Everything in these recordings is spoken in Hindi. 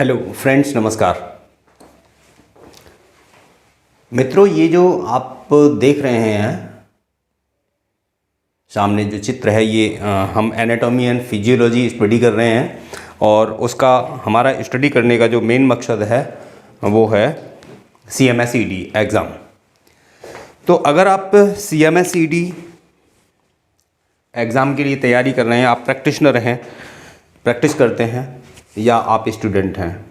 हेलो फ्रेंड्स, नमस्कार मित्रों। ये जो आप देख रहे हैं सामने जो चित्र है ये हम एनाटॉमी एंड फिजियोलॉजी स्टडी कर रहे हैं और उसका हमारा स्टडी करने का जो मेन मकसद है वो है CMSED एग्ज़ाम। तो अगर आप CMSED एग्ज़ाम के लिए तैयारी कर रहे हैं, आप प्रैक्टिशनर हैं, प्रैक्टिस करते हैं या आप स्टूडेंट हैं,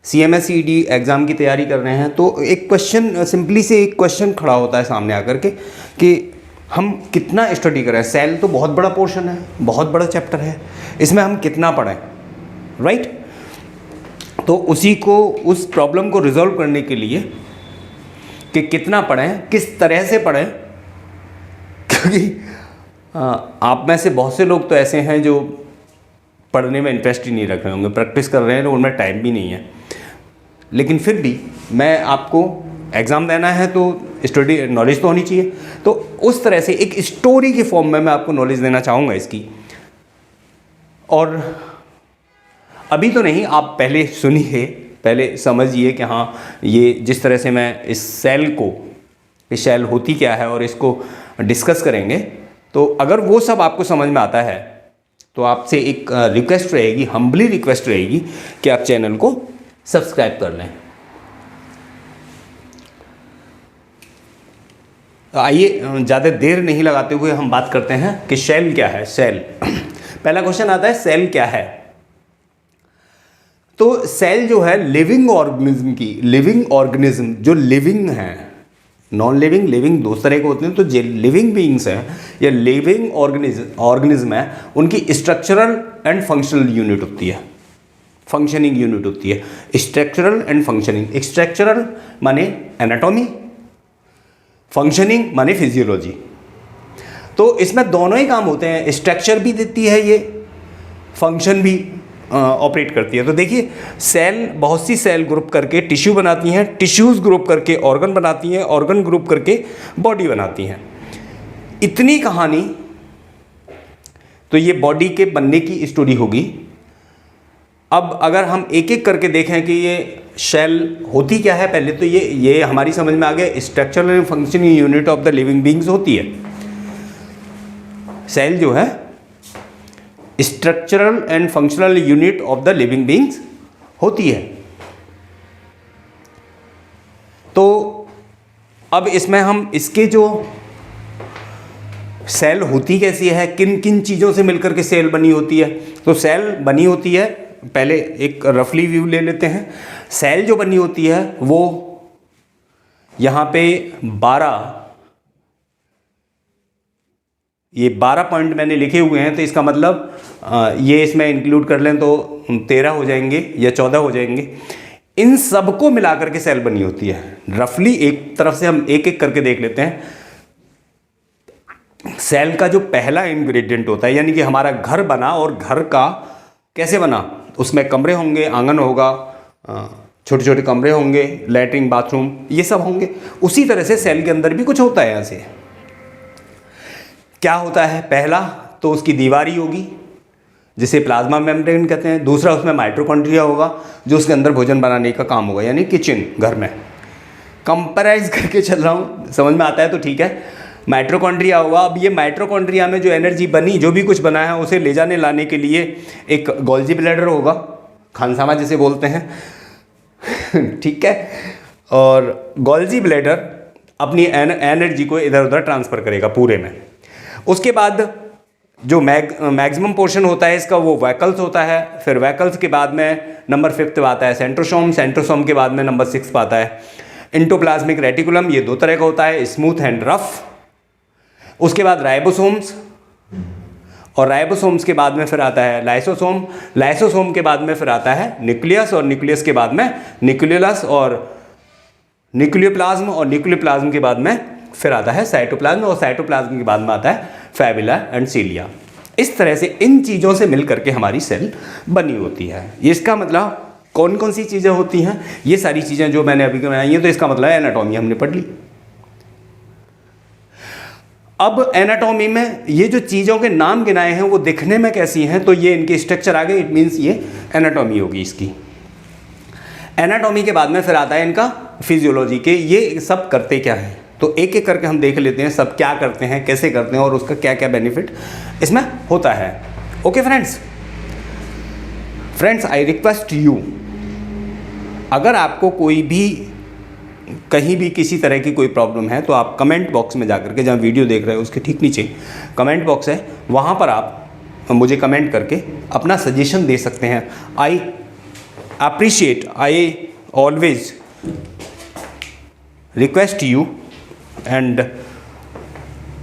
CMSED एग्ज़ाम की तैयारी कर रहे हैं, तो एक क्वेश्चन सिंपली से एक क्वेश्चन खड़ा होता है सामने आकर के कि हम कितना स्टडी करें। सेल तो बहुत बड़ा पोर्शन है, बहुत बड़ा चैप्टर है, इसमें हम कितना पढ़ें, राइट। तो उसी को, उस प्रॉब्लम को रिजॉल्व करने के लिए कि कितना पढ़ें, किस तरह से पढ़ें, क्योंकि आप में से बहुत से लोग तो ऐसे हैं जो पढ़ने में इंटरेस्ट ही नहीं रख रहे होंगे, प्रैक्टिस कर रहे हैं तो उनमें टाइम भी नहीं है, लेकिन फिर भी मैं आपको एग्ज़ाम देना है तो स्टडी नॉलेज तो होनी चाहिए। तो उस तरह से एक स्टोरी के फॉर्म में मैं आपको नॉलेज देना चाहूँगा इसकी। और अभी तो नहीं, आप पहले सुनिए, पहले समझिए कि हाँ, ये जिस तरह से मैं इस सेल को, इस सेल होती क्या है और इसको डिस्कस करेंगे, तो अगर वो सब आपको समझ में आता है तो आपसे एक रिक्वेस्ट रहेगी, हम्बली रिक्वेस्ट रहेगी कि आप चैनल को सब्सक्राइब कर लें। आइए ज़्यादा देर नहीं लगाते हुए हम बात करते हैं कि सेल क्या है। सेल पहला क्वेश्चन आता है, सेल क्या है। तो सेल जो है लिविंग ऑर्गेनिज्म की, लिविंग ऑर्गेनिज्म जो लिविंग है, नॉन लिविंग, लिविंग दो तरह के होते हैं। तो जो लिविंग बीइंग्स हैं या लिविंग ऑर्गेनिज्म है, उनकी स्ट्रक्चरल एंड फंक्शनल यूनिट होती है, फंक्शनिंग यूनिट होती है। स्ट्रक्चरल एंड फंक्शनिंग, स्ट्रक्चरल माने एनाटॉमी, फंक्शनिंग माने फिजियोलॉजी। तो इसमें दोनों ही काम होते हैं, स्ट्रक्चर भी देती है ये, फंक्शन भी ऑपरेट करती है। तो देखिए, सेल बहुत सी सेल ग्रुप करके टिश्यू बनाती हैं, टिश्यूज़ ग्रुप करके ऑर्गन बनाती हैं, ऑर्गन ग्रुप करके बॉडी बनाती हैं। इतनी कहानी तो ये बॉडी के बनने की स्टोरी होगी। अब अगर हम एक एक करके देखें कि ये सेल होती क्या है, पहले तो ये हमारी समझ में आ गया, structural and functioning unit of the living beings होती है। सेल जो है structural and functional unit of the living beings होती है। तो अब इसमें हम इसके जो सेल होती कैसी है, किन किन चीज़ों से मिलकर के सेल बनी होती है। तो सेल बनी होती है, पहले एक रफली व्यू ले लेते हैं। सेल जो बनी होती है वो यहाँ पे 12 पॉइंट मैंने लिखे हुए हैं, तो इसका मतलब ये इसमें इंक्लूड कर लें तो 13 हो जाएंगे या 14 हो जाएंगे। इन सबको मिलाकर के सेल बनी होती है। रफली एक तरफ से हम एक एक करके देख लेते हैं। सेल का जो पहला इंग्रेडिएंट होता है, यानी कि हमारा घर बना, और घर का कैसे बना, उसमें कमरे होंगे, आंगन होगा, छोटे छोटे कमरे होंगे, लैट्रिन, बाथरूम, ये सब होंगे। उसी तरह से सेल के अंदर भी कुछ होता है। ऐसे क्या होता है, पहला तो उसकी दीवारी होगी जिसे प्लाज्मा मेम्ब्रेन कहते हैं। दूसरा उसमें माइटोकॉन्ड्रिया होगा जो उसके अंदर भोजन बनाने का काम होगा, यानी किचन, घर में। कंपेराइज करके चल रहा हूँ, समझ में आता है तो ठीक है। माइटोकॉन्ड्रिया होगा। अब ये माइटोकॉन्ड्रिया में जो एनर्जी बनी, जो भी कुछ बना है, उसे ले जाने लाने के लिए एक गोल्जी ब्लैडर होगा, खानसामा जिसे बोलते हैं ठीक है। और गोल्जी ब्लैडर अपनी एनर्जी को इधर उधर ट्रांसफ़र करेगा पूरे में। उसके बाद जो मैक्सिमम पोर्शन होता है इसका, वो वैकल्स होता है। फिर वैकल्स के बाद में नंबर 5 पे आता है सेंट्रोसोम, सेंट्रोसोम के बाद में नंबर 6 पे आता है इंडोप्लाज्मिक रेटिकुलम। ये दो तरह का होता है, स्मूथ एंड रफ। उसके बाद राइबोसोम्स, और राइबोसोम्स के बाद में फिर आता है लाइसोसोम। लाइसोसोम के बाद में फिर आता है न्यूक्लियस, और न्यूक्लियस के बाद में न्यूक्लियस और न्यूक्लियोप्लाज्म, और न्यूक्लियोप्लाज्म के बाद में फिर आता है साइटोप्लाज्म, और साइटोप्लाज्म के बाद में आता है फैबुला एंड सीलिया। इस तरह से इन चीज़ों से मिल करके हमारी सेल बनी होती है। इसका मतलब कौन कौन सी चीज़ें होती हैं, ये सारी चीज़ें जो मैंने अभी बनाई हैं, तो इसका मतलब एनाटॉमी हमने पढ़ ली। अब एनाटॉमी में ये जो चीज़ों के नाम गिनाए हैं वो दिखने में कैसी हैं, तो ये इनके स्ट्रक्चर आ गए। इट मीन्स ये एनाटॉमी होगी इसकी। एनाटॉमी के बाद में फिर आता है इनका फिजियोलॉजी के ये सब करते क्या हैं। तो एक एक करके हम देख लेते हैं सब क्या करते हैं, कैसे करते हैं और उसका क्या क्या बेनिफिट इसमें होता है। Okay friends I request you, अगर आपको कोई भी कहीं भी किसी तरह की कोई प्रॉब्लम है तो आप कमेंट बॉक्स में जाकर के, जहाँ वीडियो देख रहे हैं उसके ठीक नीचे कमेंट बॉक्स है, वहाँ पर आप मुझे कमेंट करके अपना सजेशन दे सकते हैं। I appreciate, I always request you and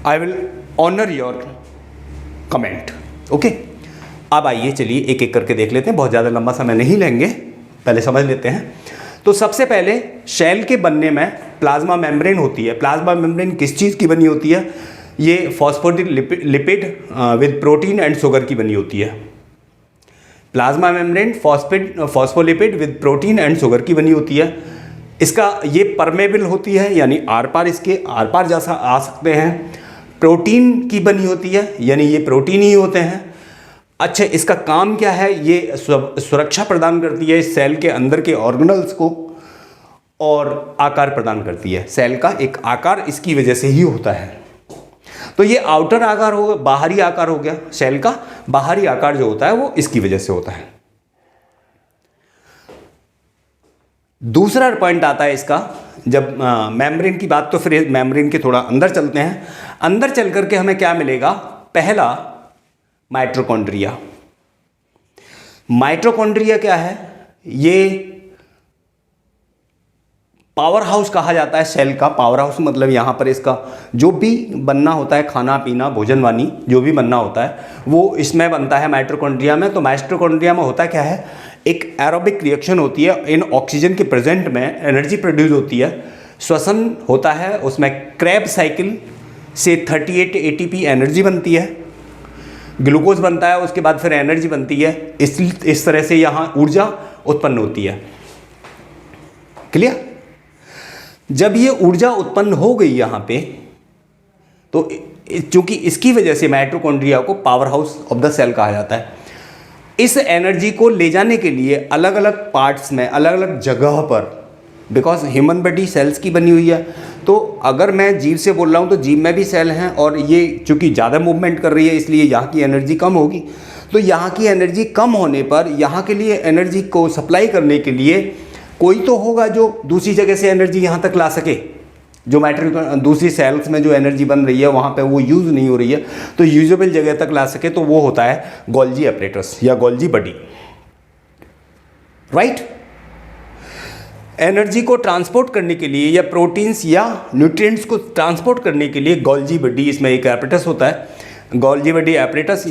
I will honour your comment. Okay, अब आइए चलिए एक एक करके देख लेते हैं, बहुत ज़्यादा लंबा समय नहीं लेंगे, पहले समझ लेते हैं। तो सबसे पहले शेल के बनने में प्लाज्मा मेम्ब्रेन होती है। प्लाज्मा मेम्ब्रेन किस चीज़ की बनी होती है? ये phospholipid with protein and sugar की बनी होती है। Plasma membrane phospholipid with protein and sugar की बनी होती है। इसका ये परमेबल होती है, यानी आर पार इसके आर पार जैसा आ सकते हैं। प्रोटीन की बनी होती है, यानी ये प्रोटीन ही होते हैं। अच्छा, इसका काम क्या है? ये सुरक्षा प्रदान करती है इस सेल के अंदर के ऑर्गेनल्स को और आकार प्रदान करती है। सेल का एक आकार इसकी वजह से ही होता है। तो ये आउटर आकार हो, बाहरी आकार हो गया। सेल का बाहरी आकार जो होता है वो इसकी वजह से होता है। दूसरा पॉइंट आता है इसका, जब मेम्ब्रेन की बात, तो फिर मेम्ब्रेन के थोड़ा अंदर चलते हैं। अंदर चल करके हमें क्या मिलेगा? पहला माइटोकॉन्ड्रिया। माइटोकॉन्ड्रिया क्या है? ये पावर हाउस कहा जाता है सेल का। पावर हाउस मतलब यहाँ पर इसका जो भी बनना होता है, खाना पीना भोजन वानी जो भी बनना होता है वो इसमें बनता है माइटोकॉन्ड्रिया में। तो माइटोकॉन्ड्रिया में होता क्या है? एक एरोबिक रिएक्शन होती है, इन ऑक्सीजन के प्रेजेंट में एनर्जी प्रोड्यूस होती है, श्वसन होता है, उसमें क्रेब्स साइकिल से 38 ATP एनर्जी बनती है, ग्लूकोज बनता है, उसके बाद फिर एनर्जी बनती है। इस तरह से यहाँ ऊर्जा उत्पन्न होती है। क्लियर? जब ये ऊर्जा उत्पन्न हो गई यहाँ पे, तो चूंकि इसकी वजह से माइटोकॉन्ड्रिया को power house of the cell कहा जाता है। इस एनर्जी को ले जाने के लिए अलग अलग पार्ट्स में, अलग अलग जगह पर, बिकॉज ह्यूमन बॉडी सेल्स की बनी हुई है, तो अगर मैं जीभ से बोल रहा हूँ तो जीभ में भी सेल हैं और ये चूँकि ज़्यादा मूवमेंट कर रही है इसलिए यहाँ की एनर्जी कम होगी। तो यहाँ की एनर्जी कम होने पर यहाँ के लिए एनर्जी को सप्लाई करने के लिए कोई तो होगा जो दूसरी जगह से एनर्जी यहाँ तक ला सके। जो दूसरी सेल्स में जो एनर्जी बन रही है वहाँ पे वो यूज़ नहीं हो रही है, तो यूजेबल जगह तक ला सके, तो वो होता है गोल्जी एपरेटस या गोल्जी बॉडी। राइट? एनर्जी को ट्रांसपोर्ट करने के लिए या प्रोटीन्स या न्यूट्रिएंट्स को ट्रांसपोर्ट करने के लिए गोल्जी बॉडी, इसमें एक एपरेटस होता है। Golgi body apparatus,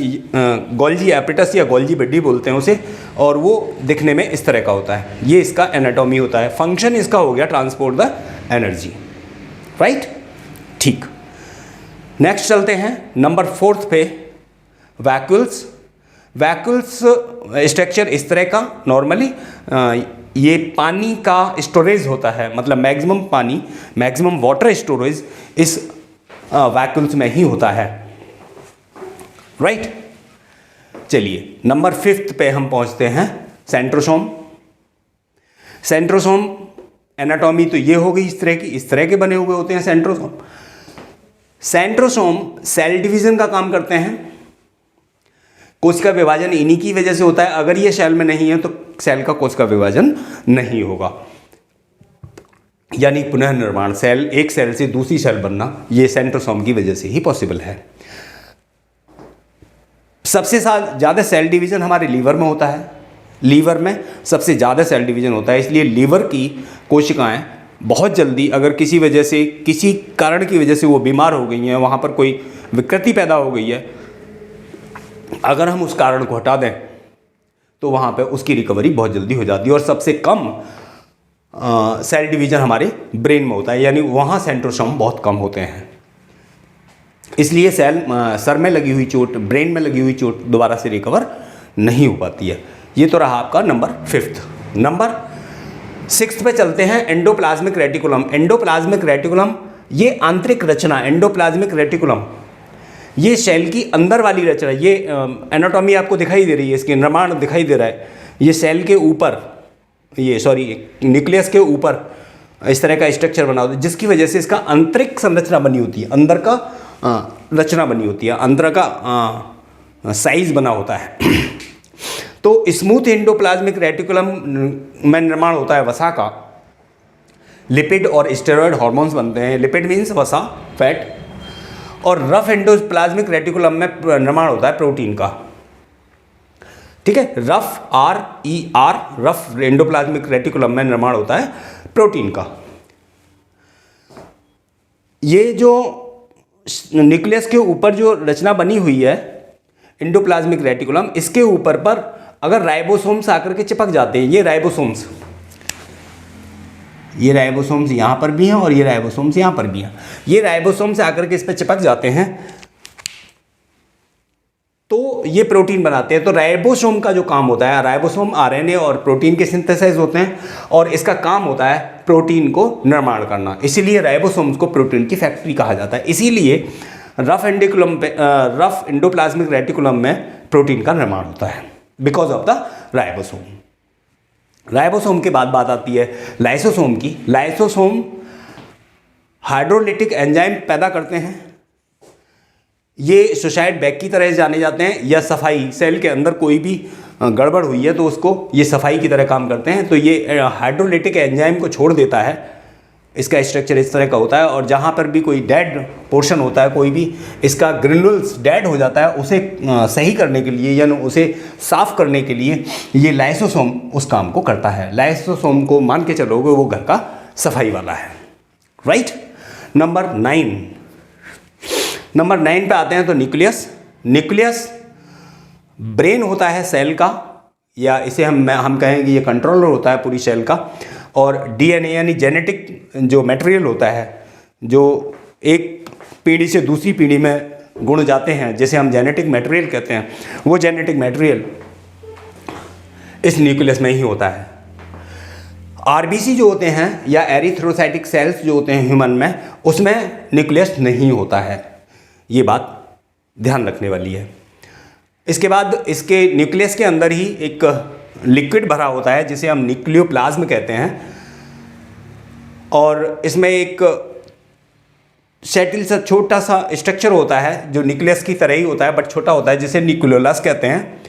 Golgi apparatus या गोल्जी बॉडी बोलते हैं उसे, और वो दिखने में इस तरह का होता है। ये इसका एनाटॉमी होता है। फंक्शन इसका हो गया ट्रांसपोर्ट द एनर्जी। राइट? ठीक, नेक्स्ट चलते हैं नंबर 4 पे, वैक्यूल्स। वैक्यूल्स स्ट्रक्चर इस तरह का नॉर्मली ये पानी का स्टोरेज होता है, मतलब मैक्सिमम पानी, मैक्सिमम वाटर स्टोरेज इस वैक्यूल्स में ही होता है। राइट? चलिए नंबर 5 पे हम पहुंचते हैं, सेंट्रोसोम। सेंट्रोसोम एनाटॉमी तो ये हो गई इस तरह के बने हुए होते हैं सेंट्रोसोम। सेंट्रोसोम सेल डिवीजन का काम करते हैं। कोशिका विभाजन इन्हीं की वजह से होता है। अगर ये सेल में नहीं है तो सेल का कोशिका विभाजन नहीं होगा, यानी पुनः निर्माण, सेल एक सेल से दूसरी सेल बनना, ये सेंट्रोसोम की वजह से ही पॉसिबल है। सबसे ज़्यादा सेल डिवीजन हमारे लीवर में होता है। लीवर में सबसे ज़्यादा सेल डिवीजन होता है, इसलिए लीवर की कोशिकाएं बहुत जल्दी, अगर किसी वजह से, किसी कारण की वजह से वो बीमार हो गई हैं, वहाँ पर कोई विकृति पैदा हो गई है, अगर हम उस कारण को हटा दें तो वहाँ पे उसकी रिकवरी बहुत जल्दी हो जाती है। और सबसे कम सेल डिवीजन हमारे ब्रेन में होता है, यानी वहाँ सेंट्रोसोम बहुत कम होते हैं। इसलिए सेल सर में लगी हुई चोट, ब्रेन में लगी हुई चोट दोबारा से रिकवर नहीं हो पाती है। ये तो रहा आपका नंबर 5। नंबर 6 पे चलते हैं, एंडोप्लाज्मिक रेटिकुलम। एंडोप्लाज्मिक रेटिकुलम ये आंतरिक रचना, एंडोप्लाज्मिक रेटिकुलम ये सेल की अंदर वाली रचना। ये एनाटॉमी आपको दिखाई दे रही है, इसके निर्माण दिखाई दे रहा है। ये सेल के ऊपर, ये सॉरी न्यूक्लियस के ऊपर इस तरह का स्ट्रक्चर बना होता है, जिसकी वजह से इसका आंतरिक संरचना बनी होती है, अंदर का रचना बनी होती है, अंदर का साइज बना होता है। तो स्मूथ एंडोप्लाज्मिक रेटिकुलम में निर्माण होता है वसा का। लिपिड और स्टेरॉयड हार्मोन्स बनते हैं। लिपिड मीन्स वसा, फैट। और रफ एंडोप्लाज्मिक रेटिकुलम में निर्माण होता है प्रोटीन का। ठीक है, rough RER, rough endoplasmic reticulum में निर्माण होता है प्रोटीन का। ये जो न्यूक्लियस के ऊपर जो रचना बनी हुई है एंडोप्लाज्मिक रेटिकुलम, इसके ऊपर पर अगर राइबोसोम्स आकर के चिपक जाते हैं, ये राइबोसोम्स यहाँ पर भी हैं और ये राइबोसोम्स यहाँ पर भी हैं, ये राइबोसोम्स आकर के इस पर चिपक जाते हैं तो ये प्रोटीन बनाते हैं। तो राइबोसोम का जो काम होता है, राइबोसोम RNA और प्रोटीन के सिंथेसाइज होते हैं और इसका काम होता है प्रोटीन को निर्माण करना। इसीलिए राइबोसोम्स को प्रोटीन की फैक्ट्री कहा जाता है। इसीलिए रफ एंडोप्लाज्मिक रेटिकुलम में प्रोटीन का निर्माण होता है because of the ribosome. Ribosome के बाद बात आती है लाइसोसोम की। लाइसोसोम हाइड्रोलिटिक एंजाइम पैदा करते हैं। ये सुसाइड बैग की तरह जाने जाते हैं, या सफाई, सेल के अंदर कोई भी गड़बड़ हुई है तो उसको ये सफाई की तरह काम करते हैं। तो ये हाइड्रोलिटिक एंजाइम को छोड़ देता है, इसका स्ट्रक्चर इस तरह का होता है। और जहाँ पर भी कोई डेड पोर्शन होता है, कोई भी इसका ग्रेन्युल्स डेड हो जाता है, उसे सही करने के लिए या उसे साफ करने के लिए ये लाइसोसोम उस काम को करता है। लाइसोसोम को मान के चलोगे वो घर का सफाई वाला है। राइट। नंबर 9 पे आते हैं तो न्यूक्लियस ब्रेन होता है सेल का, या इसे हम कहेंगे ये कंट्रोलर होता है पूरी सेल का। और DNA यानी जेनेटिक जो मटेरियल होता है, जो एक पीढ़ी से दूसरी पीढ़ी में गुण जाते हैं, जैसे हम जेनेटिक मटेरियल कहते हैं, वो जेनेटिक मटेरियल इस न्यूक्लियस में ही होता है। RBC जो होते हैं या एरिथ्रोसाइटिक सेल्स जो होते हैं ह्यूमन में, उसमें न्यूक्लियस नहीं होता है। ये बात ध्यान रखने वाली है। इसके बाद इसके न्यूक्लियस के अंदर ही एक लिक्विड भरा होता है जिसे हम न्यूक्लियोप्लाज्म कहते हैं। और इसमें एक शैटिल सा छोटा सा स्ट्रक्चर होता है जो न्यूक्लियस की तरह ही होता है बट छोटा होता है, जिसे न्यूक्लियोलस कहते हैं।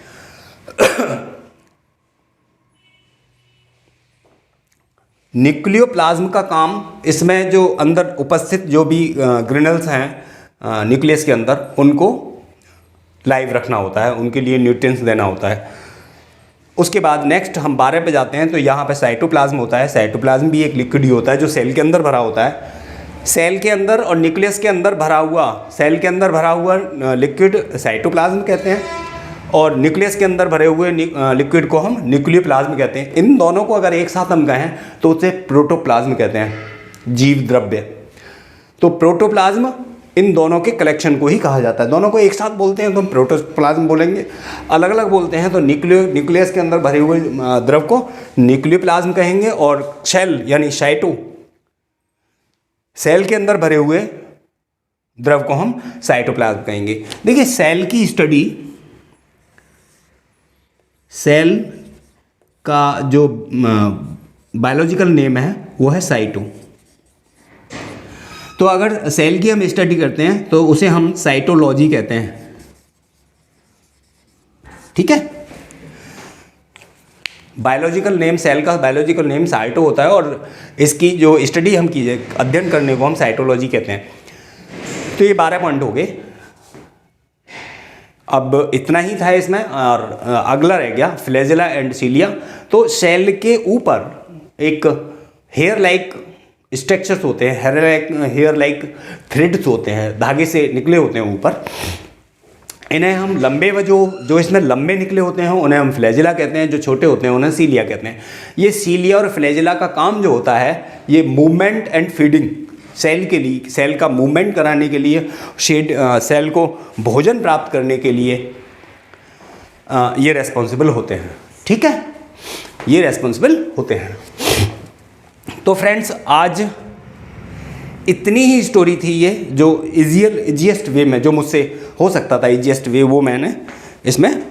न्यूक्लियोप्लाज्म का काम, इसमें जो अंदर उपस्थित जो भी ग्रेन्युल्स हैं न्यूक्लियस के अंदर, उनको लाइव रखना होता है, उनके लिए न्यूट्रिएंट्स देना होता है। उसके बाद नेक्स्ट हम 12 पे जाते हैं तो यहाँ पे साइटोप्लाज्म होता है। साइटोप्लाज्म भी एक लिक्विड ही होता है जो सेल के अंदर भरा होता है। सेल के अंदर और न्यूक्लियस के अंदर भरा हुआ, सेल के अंदर भरा हुआ लिक्विड साइटोप्लाज्म कहते हैं, और न्यूक्लियस के अंदर भरे हुए लिक्विड को हम न्यूक्लियोप्लाज्म कहते हैं। इन दोनों को अगर एक साथ हम कहें तो उसे प्रोटोप्लाज्म कहते हैं, जीव द्रव्य। तो प्रोटोप्लाज्म इन दोनों के कलेक्शन को ही कहा जाता है। दोनों को एक साथ बोलते हैं तो हम प्रोटोप्लाज्म बोलेंगे, अलग अलग बोलते हैं तो न्यूक्लियस के अंदर भरे हुए द्रव को न्यूक्लियोप्लाज्म कहेंगे, और सेल यानी सेल के अंदर भरे हुए द्रव को हम साइटोप्लाज्म कहेंगे। देखिए सेल की स्टडी, सेल का जो बायोलॉजिकल नेम है वो है साइटो। तो अगर सेल की हम स्टडी करते हैं तो उसे हम साइटोलॉजी कहते हैं। ठीक है, बायोलॉजिकल नेम, सेल का बायोलॉजिकल नेम साइटो होता है और इसकी जो स्टडी हम कीजिए, अध्ययन करने को हम साइटोलॉजी कहते हैं। तो ये 12 पॉइंट हो गए। अब इतना ही था इसमें, और अगला रह गया फ्लैजेला एंड सीलिया। तो सेल के ऊपर एक हेयर लाइक स्ट्रक्चर्स होते हैं, हेयर लाइक थ्रेड्स होते हैं, धागे से निकले होते हैं ऊपर। इन्हें हम लंबे व जो इसमें लंबे निकले होते हैं उन्हें हम फ्लैजेला कहते हैं, जो छोटे होते हैं उन्हें सीलिया कहते हैं। ये सीलिया और फ्लैजेला का काम जो होता है, ये मूवमेंट एंड फीडिंग, सेल के लिए, सेल का मूवमेंट कराने के लिए, सेल को भोजन प्राप्त करने के लिए ये रेस्पॉन्सिबल होते हैं। ठीक है, ये रेस्पॉन्सिबल होते हैं। तो फ्रेंड्स आज इतनी ही स्टोरी थी ये, जो इजीएस्ट वे में जो मुझसे हो सकता था, इजीएस्ट वे वो मैंने इसमें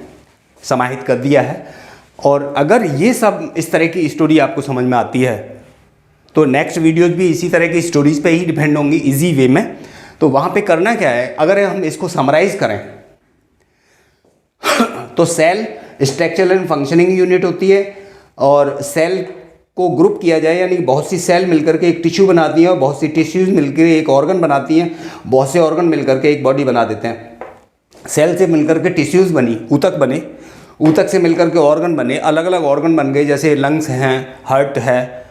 समाहित कर दिया है। और अगर ये सब इस तरह की स्टोरी आपको समझ में आती है तो नेक्स्ट वीडियोज़ भी इसी तरह की स्टोरीज़ पे ही डिपेंड होंगी इजी वे में। तो वहाँ पे करना क्या है, अगर हम इसको समराइज़ करें तो cell structural and functioning unit होती है, और सेल को ग्रुप किया जाए यानी बहुत सी सेल मिलकर के एक टिश्यू बनाती हैं, और बहुत सी टिश्यूज़ मिलकर एक ऑर्गन बनाती हैं, बहुत से ऑर्गन मिलकर के एक बॉडी बना देते हैं। सेल से मिलकर के टिश्यूज़ बनी, ऊतक बने, ऊतक से मिलकर के ऑर्गन बने, अलग अलग ऑर्गन बन गए, जैसे लंग्स हैं, हार्ट है,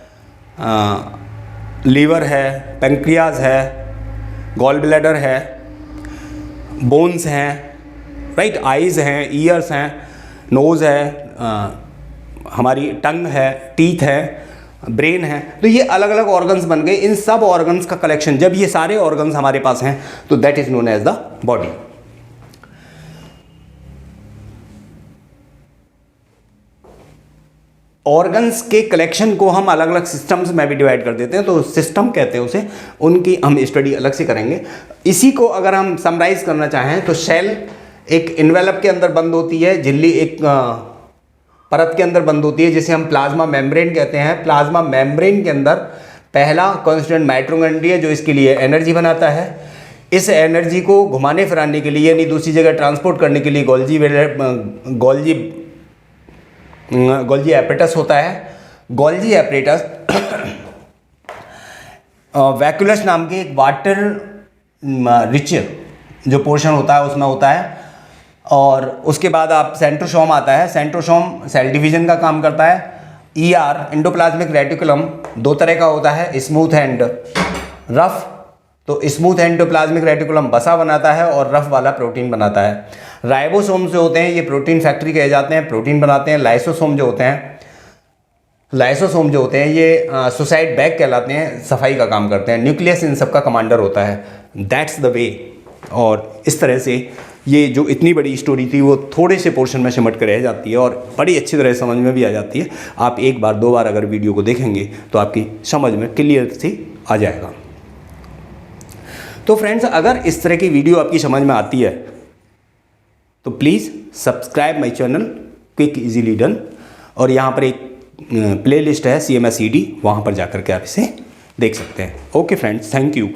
लीवर है, पेंक्रियाज है, गॉल ब्लैडर है, बोन्स हैं, राइट, आइज़ हैं, ईयर्स हैं, नोज़ है, हमारी टंग है, टीथ है, ब्रेन है। तो ये अलग अलग ऑर्गन्स बन गए। इन सब ऑर्गन्स का कलेक्शन, जब ये सारे ऑर्गन्स हमारे पास हैं तो that is known as the body. Organs के कलेक्शन को हम अलग अलग सिस्टम्स में भी डिवाइड कर देते हैं, तो सिस्टम कहते हैं उसे, उनकी हम स्टडी अलग से करेंगे। इसी को अगर हम समराइज करना चाहें तो सेल एक इन्वेलप के अंदर बंद होती है, झिल्ली एक परत के अंदर बंद होती है जिसे हम प्लाज्मा मेम्ब्रेन कहते हैं। प्लाज्मा मेम्ब्रेन के अंदर पहला कॉन्स्टिट्यूएंट माइटोकॉन्ड्रिया जो इसके लिए एनर्जी बनाता है। इस एनर्जी को घुमाने फिराने के लिए यानी दूसरी जगह ट्रांसपोर्ट करने के लिए गोल्जी एपरेटस होता है। गोल्जी एपरेटस वैक्यूलस नाम के एक वाटर रिच जो पोर्शन होता है उसमें होता है, और उसके बाद आप सेंट्रोसोम आता है। सेंट्रोसोम सेल डिवीजन का काम करता है। ER एंडोप्लाज्मिक रेटिकुलम दो तरह का होता है, स्मूथ एंड रफ। तो स्मूथ एंडोप्लाज्मिक रेटिकुलम बसा बनाता है और रफ वाला प्रोटीन बनाता है। राइबोसोम जो होते हैं ये प्रोटीन फैक्ट्री कहे जाते हैं, प्रोटीन बनाते हैं। लाइसोसोम जो होते हैं ये सुसाइड बैग कहलाते हैं, सफाई का काम करते हैं। न्यूक्लियस इन सब का कमांडर होता है। That's the way. और इस तरह से ये जो इतनी बड़ी स्टोरी थी वो थोड़े से पोर्शन में सिमट कर रह जाती है और बड़ी अच्छी तरह समझ में भी आ जाती है। आप एक बार दो बार अगर वीडियो को देखेंगे तो आपकी समझ में क्लियर से आ जाएगा। तो फ्रेंड्स, अगर इस तरह की वीडियो आपकी समझ में आती है तो please subscribe my channel quick easily done, और यहाँ पर एक प्लेलिस्ट है CMS ED, वहाँ पर जाकर के आप इसे देख सकते हैं। Okay friends, thank you.